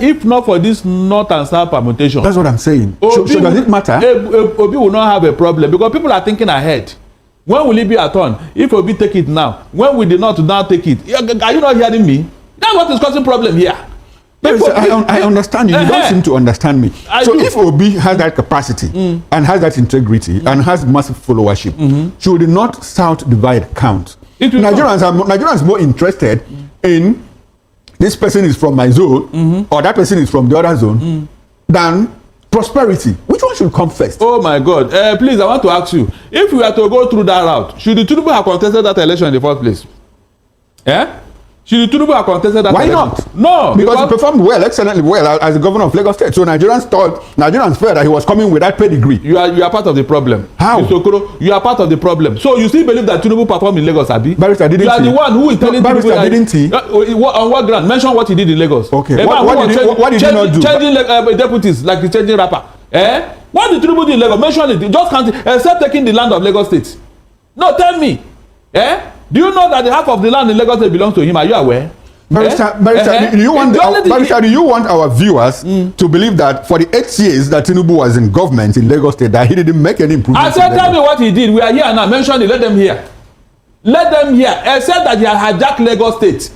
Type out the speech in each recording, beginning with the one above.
If not for this north and south permutation. That's what I'm saying. So does it matter? Obi will not have a problem because people are thinking ahead. When will it be a turn? If Obi take it now, when will the north now take it? Are you not hearing me? That's what is causing problem here. I understand you. You don't seem to understand me. If Obi has that capacity and has that integrity and has massive followership, should the north-south divide count? Nigerians are more interested in this person is from my zone or that person is from the other zone than prosperity. Which one should come first? Oh my God. Please, I want to ask you, if we were to go through that route, should the Tinubu have contested that election in the first place? Should the Tinubu have contested that election? Why not? No. Because he performed well, excellently well as the governor of Lagos State. So Nigerians felt that he was coming with that pedigree. You are part of the problem. How? You are part of the problem. So you still believe that Tinubu performed in Lagos, Abi? Barrister, didn't he? You are the one who is telling Barrister, Tinubu didn't he? On what ground? Mention what he did in Lagos. Okay. What did he not do? Changing deputies like the changing rapper. What did Tinubu do in Lagos? Mention it. Just can't, except taking the land of Lagos State. No, tell me. Do you know that the half of the land in Lagos State belongs to him? Are you aware? Barrister, do you want our viewers to believe that for the 8 years that Tinubu was in government in Lagos State that he didn't make any improvements? I said, tell me what he did. We are here now. Mention it. Let them hear. Let them hear. Except that he had hijacked Lagos State.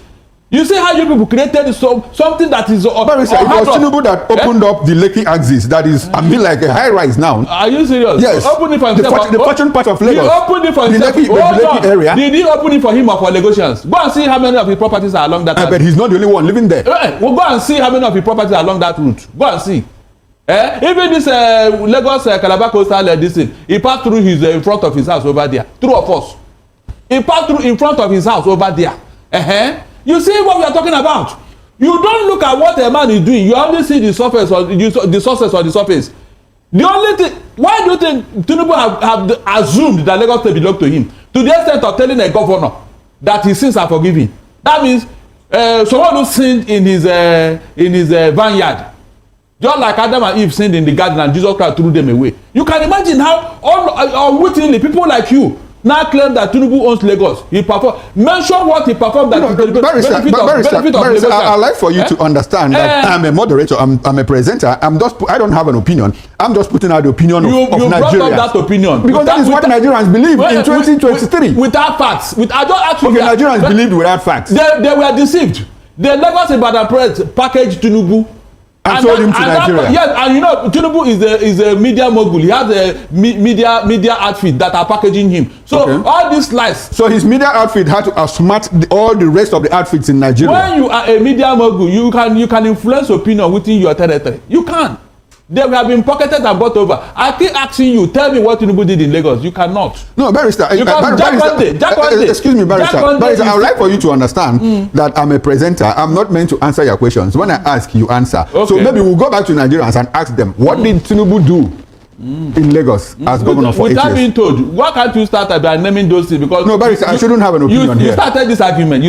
You see how you people created something that is... Barrister, it was Tinubu that opened up the Lekki axis that is, like a high rise now. Are you serious? Yes. Open it for himself. The fortune part of Lagos. He opened it for himself. The Lekki area. Did he open it for him or for Lagosians? Go and see how many of his properties are along that route. But he's not the only one living there. Well, go and see how many of his properties are along that route. Go and see. Even this Lagos Calabar coastal this thing, he passed through in front of his house over there. True or false? He passed through in front of his house over there. You see what we are talking about. You don't look at what a man is doing. You only see the surface or the success on the surface. The only thing, why do you think Tinubu have assumed that Lagos State belong to him? To the extent of telling a governor that his sins are forgiven. That means someone who sinned in his vineyard, just like Adam and Eve sinned in the garden and Jesus Christ threw them away. You can imagine how unwittingly people like you now claim that Tinubu owns Lagos. He performed. Mention what he performed. Barrister, I'd like for you to understand that I'm a moderator. I'm a presenter. I don't have an opinion. I'm just putting out the opinion of Nigerians. You brought up that opinion because that is what Nigerians believe in 2023. Without facts. I don't actually. Okay, Nigerians believed without facts. They were deceived. The Lagos Ibadan press packaged Tinubu. And sold him to Nigeria. Yes, and you know, Tinubu is a media mogul. He has a media outfit that are packaging him. So all these lies. So his media outfit had to outsmart all the rest of the outfits in Nigeria. When you are a media mogul, you can influence opinion within your territory. You can. They have been pocketed and bought over. I keep asking you, tell me what Tinubu did in Lagos. You cannot. No, Barrister. Excuse me, Barrister. I would like for you to understand that I'm a presenter. I'm not meant to answer your questions. When I ask, you answer. Okay. So maybe we'll go back to Nigerians and ask them, what did Tinubu do in Lagos as governor for 8 years? Without being told, why can't you start by naming those things? Because no, Barrister, I shouldn't have an opinion here. You started this argument.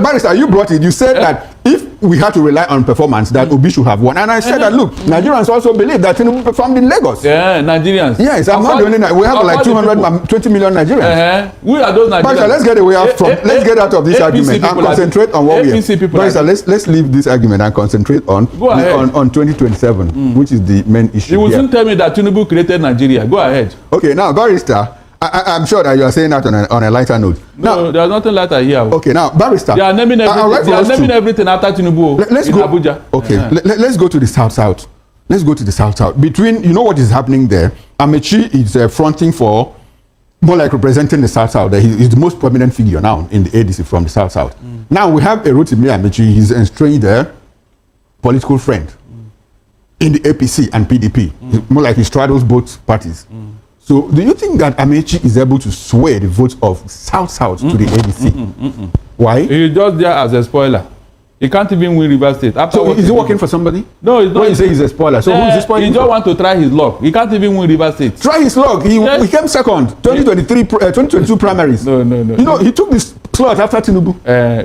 Barrister, you brought it. You said that if we had to rely on performance, that Obi should have won. And I said that, look, Nigerians also believe that Tinubu performed in Lagos. Yeah, Nigerians. Yes, I'm not the only. We have like 220 million Nigerians. We are those Nigerians. Barrister, let's get out of this argument and concentrate on what we have. Barrister, let's leave this argument and concentrate on 2027, which is the main issue. You will soon tell me that Tinubu created Nigeria. Go ahead. Okay, now, Barrister, I'm sure that you are saying that on a lighter note. No, there's nothing lighter here. Okay, now, Barrister. They are naming everything after Tinubu in Abuja. Okay, let's go to the South. Let's go to the South. Between, you know what is happening there? Amechi is fronting for, more like representing the South. He's the most prominent figure now in the ADC from the South. Now, we have Rotimi Amechi. He's estranged there, political friend in the APC and PDP. More like he straddles both parties. So, do you think that Amechi is able to sway the votes of South to the ADC? Why? He's just there as a spoiler. He can't even win Rivers State. So, is he working for somebody? No, he's not. When you say he's a spoiler, so who is he spoiling? He just want to try his luck. He can't even win Rivers State. Try his luck. He came second, 2022 primaries. No. You know, he took this slot after Tinubu.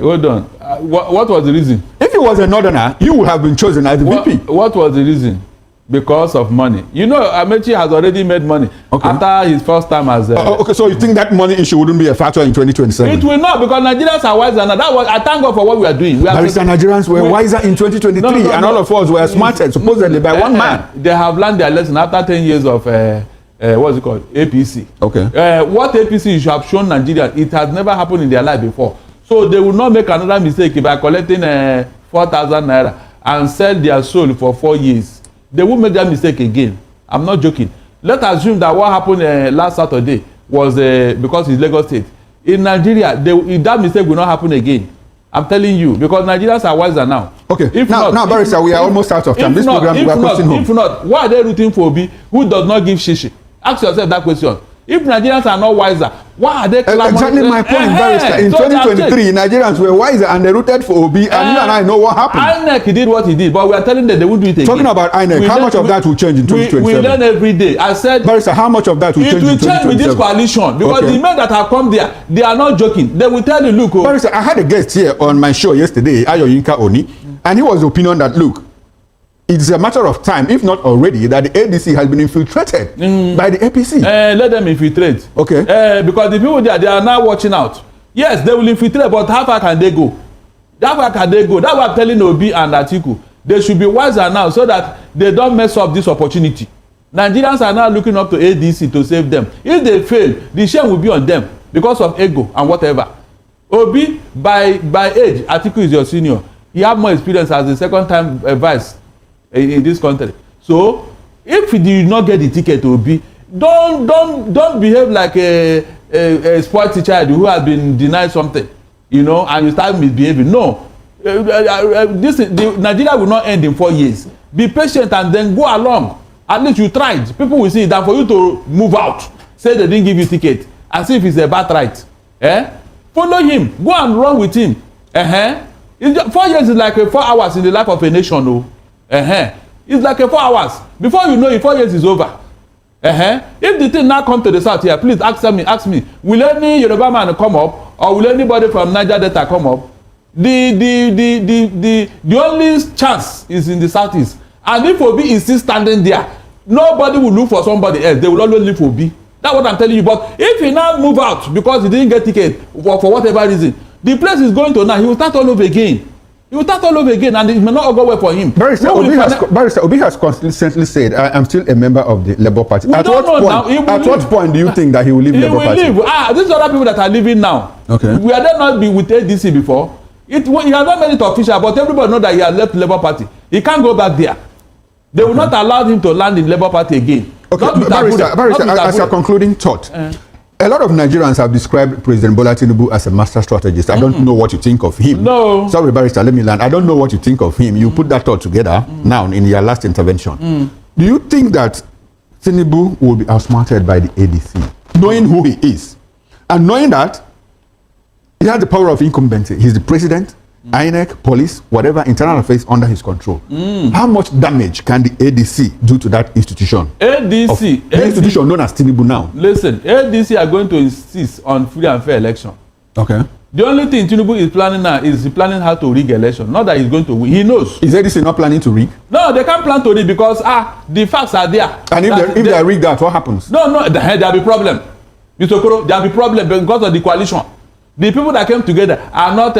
Hold on. What was the reason? If he was a northerner, you would have been chosen as the VP. What was the reason? Because of money. You know, Amechi has already made money after his first time as okay, so you think that money issue wouldn't be a factor in 2027? It will not, because Nigerians are wiser now. That was, I thank God for what we are doing. Nigerians were wiser in 2023, and all of us were smarted, supposedly, by one man. They have learned their lesson after 10 years of, what's it called? APC. Okay. What APC should have shown Nigeria, it has never happened in their life before. So they will not make another mistake by collecting 4,000 naira and sell their soul for 4 years. They won't make that mistake again. I'm not joking. Let's assume that what happened last Saturday was because it's Lagos State. In Nigeria, that mistake will not happen again. I'm telling you, because Nigerians are wiser now. Okay. Now, Barrister, we are almost out of time. This program, we are closing home. If not, why are they rooting for Obi, who does not give shishi? Ask yourself that question. If Nigerians are not wiser, why are they clamoring? Exactly my point, Barrister. In 2023, Nigerians were wiser and they rooted for Obi, and you and I know what happened. INEC did what he did, but we are telling them they won't do it again. Talking about INEC, how much of that will change in 2027? We learn every day. I said, Barrister, how much of that will change in 2027? It will change with this coalition, because the men that have come there, they are not joking. They will tell you, look. Barrister, I had a guest here on my show yesterday, Ayoyinka Oni, and he was the opinion that, look, it's a matter of time, if not already, that the ADC has been infiltrated by the APC. Let them infiltrate. Okay. Because the people there, they are now watching out. Yes, they will infiltrate, but how far can they go? How far can they go? That's what I'm telling Obi and Atiku. They should be wiser now so that they don't mess up this opportunity. Nigerians are now looking up to ADC to save them. If they fail, the shame will be on them because of ego and whatever. Obi, by age, Atiku is your senior. He has more experience as the second-time vice in this country. So if you did not get the ticket to Obi, don't behave like a spoiled child who has been denied something, you know, and you start misbehaving. No, Nigeria will not end in 4 years. Be patient and then go along. At least you tried. People will see that for you to move out, say they didn't give you ticket, as if it's a birthright. Follow him, go and run with him. 4 years is like 4 hours in the life of a nation. No. It's like 4 hours. Before you know it, 4 years is over. If the thing now come to the south here, please ask me, will any Yoruba man come up, or will anybody from Niger Delta come up? The only chance is in the southeast. And if Obi is still standing there, nobody will look for somebody else. They will always look for Obi. That's what I'm telling you. But if he now move out because he didn't get ticket for whatever reason, the place is going to now, he will start all over again. He will start all over again, and it may not go well for him. Barrister Obi has consistently said, I'm still a member of the Labour Party. At what point do you think that he will leave Labour Party? He will leave. These other people that are leaving now. Okay. We are there not be with ADC before. He has not made it official, but everybody knows that he has left Labour Party. He can't go back there. They will not allow him to land in Labour Party again. Okay, Barrister, as your concluding thought, a lot of Nigerians have described President Bola Tinubu as a master strategist. I don't know what you think of him. No. Sorry, Barrister, let me land. I don't know what you think of him. You put that thought together now in your last intervention. Do you think that Tinubu will be outsmarted by the ADC, knowing who he is, and knowing that he has the power of incumbency? He's the president, INEC, police, whatever, internal affairs under his control. How much damage can the ADC do to that institution? The institution known as Tinubu now. Listen, ADC are going to insist on free and fair election. Okay. The only thing Tinubu is planning now is planning how to rig election. Not that he's going to win. He knows. Is ADC not planning to rig? No, they can't plan to rig because the facts are there. And if they rig that, what happens? No, there'll be problem. Mr. Okoro, there'll be problem because of the coalition. The people that came together are not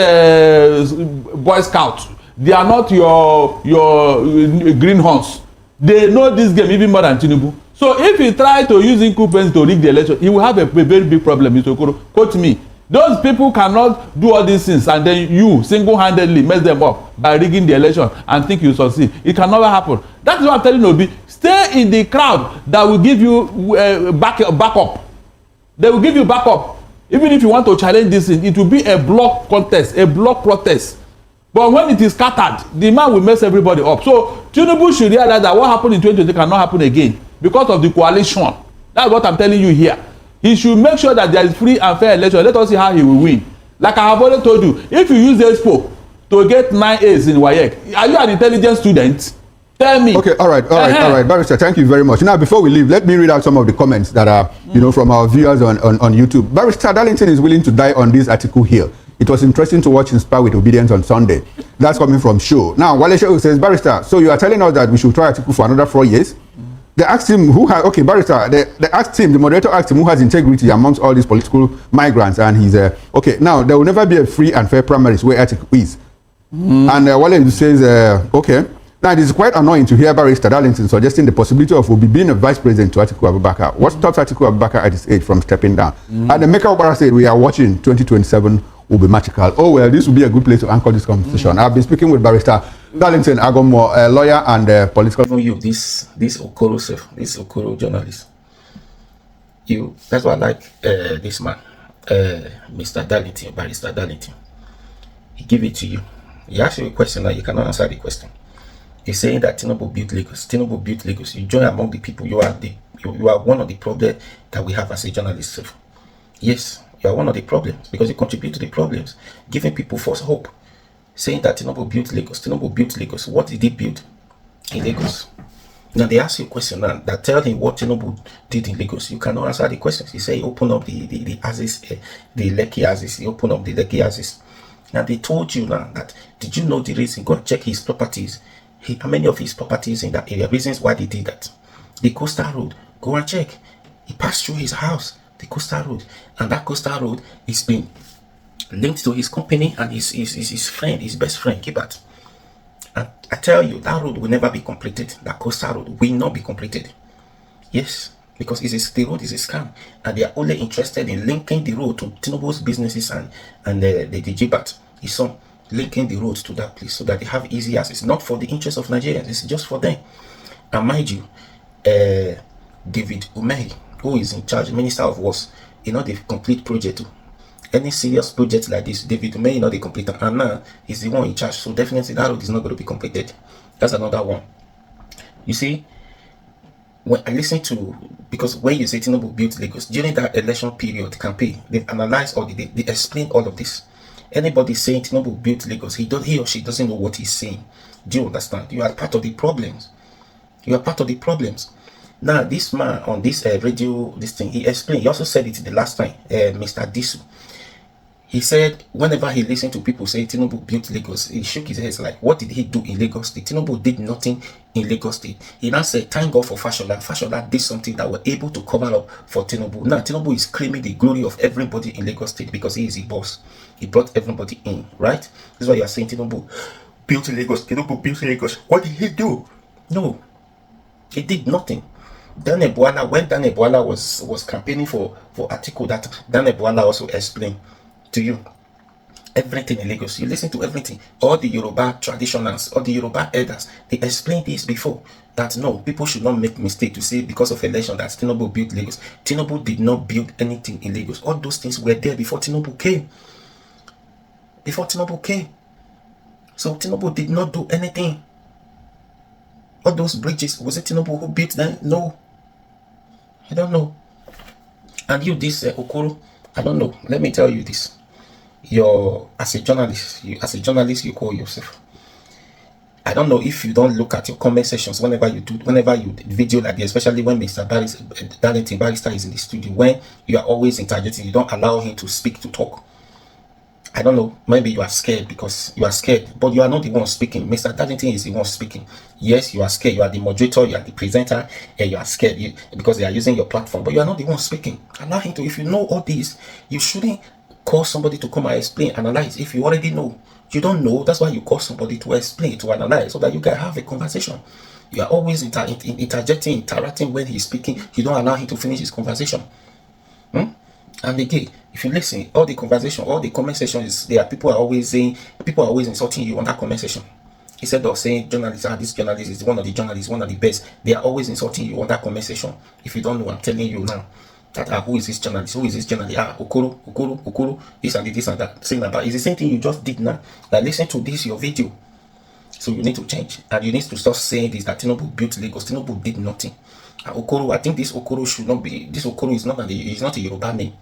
Boy Scouts. They are not your greenhorns. They know this game even more than Tinubu. So if he try to use incumbency to rig the election, he will have a very big problem, Mr. Okoro. Quote me. Those people cannot do all these things and then you single-handedly mess them up by rigging the election and think you succeed. It can never happen. That's what I'm telling Obi. Stay in the crowd that will give you backup. They will give you backup. Even if you want to challenge this thing, it will be a block contest, a block protest. But when it is scattered, the man will mess everybody up. So Tinubu should realize that what happened in 2020 cannot happen again because of the coalition. That's what I'm telling you here. He should make sure that there is free and fair election. Let us see how he will win. Like I have already told you, if you use the expo to get 9 A's in WAEC, are you an intelligent student? Tell me. Okay, all right, Barrister, thank you very much. Now, before we leave, let me read out some of the comments that are, from our viewers on YouTube. Barrister Darlington is willing to die on this article here. It was interesting to watch Inspire with Obedience on Sunday. That's coming from Show. Now, Wale Show says, Barrister, so you are telling us that we should try Atiku for another 4 years? They asked him who has, okay, Barrister, they asked him, the moderator asked him who has integrity amongst all these political migrants, and he's, okay, now, there will never be a free and fair primaries where Atiku is. And Wale says, okay. Now, it is quite annoying to hear Barrister Darlington suggesting the possibility of Obi being a vice president to Atiku Abubakar. What stops Atiku Abubakar at his age from stepping down? And the maker of Barrister said, we are watching 2027 will be magical. Oh, well, this will be a good place to anchor this conversation. I've been speaking with Barrister Darlington Agomo, a lawyer and political... This Okoro self, this Okoro journalist. That's why I like this man, Mr. Darlington, Barrister Darlington. He give it to you. He asks you a question and you cannot answer the question. He's saying that Tinubu built Lagos. Tinubu built Lagos. You join among the people. You are one of the problems that we have as a journalist. Yes, you are one of the problems because you contribute to the problems, giving people false hope, saying that Tinubu built Lagos. Tinubu built Lagos. What did he build in Lagos? Now they ask you a question now that tell him what Tinubu did in Lagos. You cannot answer the questions. He say he open up the Axis, the Lekki Axis. He open up the Lekki Axis. Now they told you now that did you know the reason? Go and check his properties. How many of his properties in that area? Reasons why they did that. The coastal road. Go and check. He passed through his house. The coastal road, and that coastal road is been linked to his company and his friend, his best friend, Kibat. And I tell you, that road will never be completed. That coastal road will not be completed. Yes, because the road is a scam, and they are only interested in linking the road to Tinubu's businesses and the Jibat, his son, linking the road to that place so that they have easy access. Not for the interest of Nigerians, it's just for them. And mind you, David Umehi, who is in charge, Minister of Works, the complete project. Any serious project like this, David Umehi, the complete, and now he's the one in charge. So definitely that road is not going to be completed. That's another one. You see, when I listen to, because when you say Tinubu built Lagos, during that election period campaign, they've analyzed all they explain all of this. Anybody saying Tinubu built Lagos, he or she doesn't know what he's saying. Do you understand? You are part of the problems. You are part of the problems. Now, this man on this radio, this thing, he explained. He also said it the last time, Mr. Disu. He said whenever he listened to people say Tinubu built Lagos, he shook his head like, what did he do in Lagos State? Tinubu did nothing in Lagos State. He now said, thank God for Fashola. Fashola did something that were able to cover up for Tinubu. Now, Tinubu is claiming the glory of everybody in Lagos State because he is the boss. He brought everybody in, right? This is why you are saying Tinubu built Lagos. Tinubu built Lagos. What did he do? No, he did nothing. Daniel Bwala, when Daniel Bwala was campaigning for Atiku, that Daniel Bwala also explained to you everything in Lagos. You listen to everything. All the Yoruba traditionals, all the Yoruba elders, they explained this before. That no, people should not make mistake to say because of election that Tinubu built Lagos. Tinubu did not build anything in Lagos. All those things were there before Tinubu came. Before Tinubu came. So Tinubu did not do anything. All those bridges, was it Tinubu who built them? No. I don't know. And you, this Okoro, I don't know. Let me tell you this. As a journalist, you call yourself. I don't know if you don't look at your comment sections whenever you video like this, especially when Mr. Darlington Barrister is in the studio, when you are always interjecting, you don't allow him to speak, to talk. I don't know, maybe you are scared because you are scared, but you are not the one speaking. Mr. Darlington is the one speaking. Yes, you are scared. You are the moderator, you are the presenter, and you are scared because they are using your platform, but you are not the one speaking. Allow him to. If you know all this, you shouldn't call somebody to come and explain, analyze. If you already know, you don't know, that's why you call somebody to explain, to analyze, so that you can have a conversation. You are always interjecting, interacting when he's speaking. You don't allow him to finish his conversation. And again, if you listen, all the conversation, all the comment sections, people are always insulting you on that comment section. Instead of saying journalists, this journalist is one of the journalists, one of the best, they are always insulting you on that comment section. If you don't know, I'm telling you now. That who is this journalist? Who is this journalist? Okoro, this and that, saying about it's the same thing you just did now. Like, listen to this, your video. So you need to change, and you need to stop saying this, that Tinubu built Lagos. Tinubu did nothing. Okoro, I think this Okoro should not be. This Okoro is not a Yoruba name.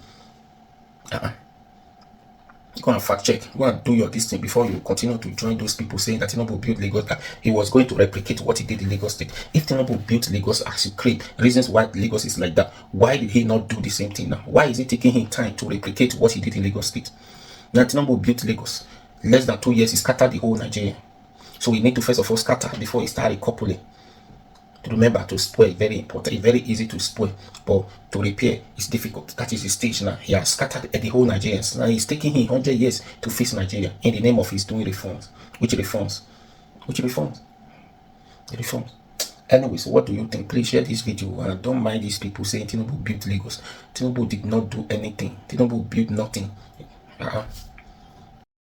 Go and fact check. Go and do your this thing before you continue to join those people saying that Tinubu built Lagos, that he was going to replicate what he did in Lagos State. If Tinubu built Lagos as you claim, reasons why Lagos is like that, why did he not do the same thing now? Why is it taking him time to replicate what he did in Lagos State? Now Tinubu built Lagos. Less than 2 years, he scattered the whole Nigeria. So we need to first of all scatter before he start recoupling. Remember, to spoil very important. It's very easy to spoil, but to repair is difficult. That is the stage now. He has scattered the whole Nigerians. Now it's taking him 100 years to fix Nigeria in the name of his doing reforms. Which reforms? Which reforms? The reforms. Anyways, what do you think? Please share this video. And don't mind these people saying Tinubu built Lagos. Tinubu did not do anything. Tinubu built nothing.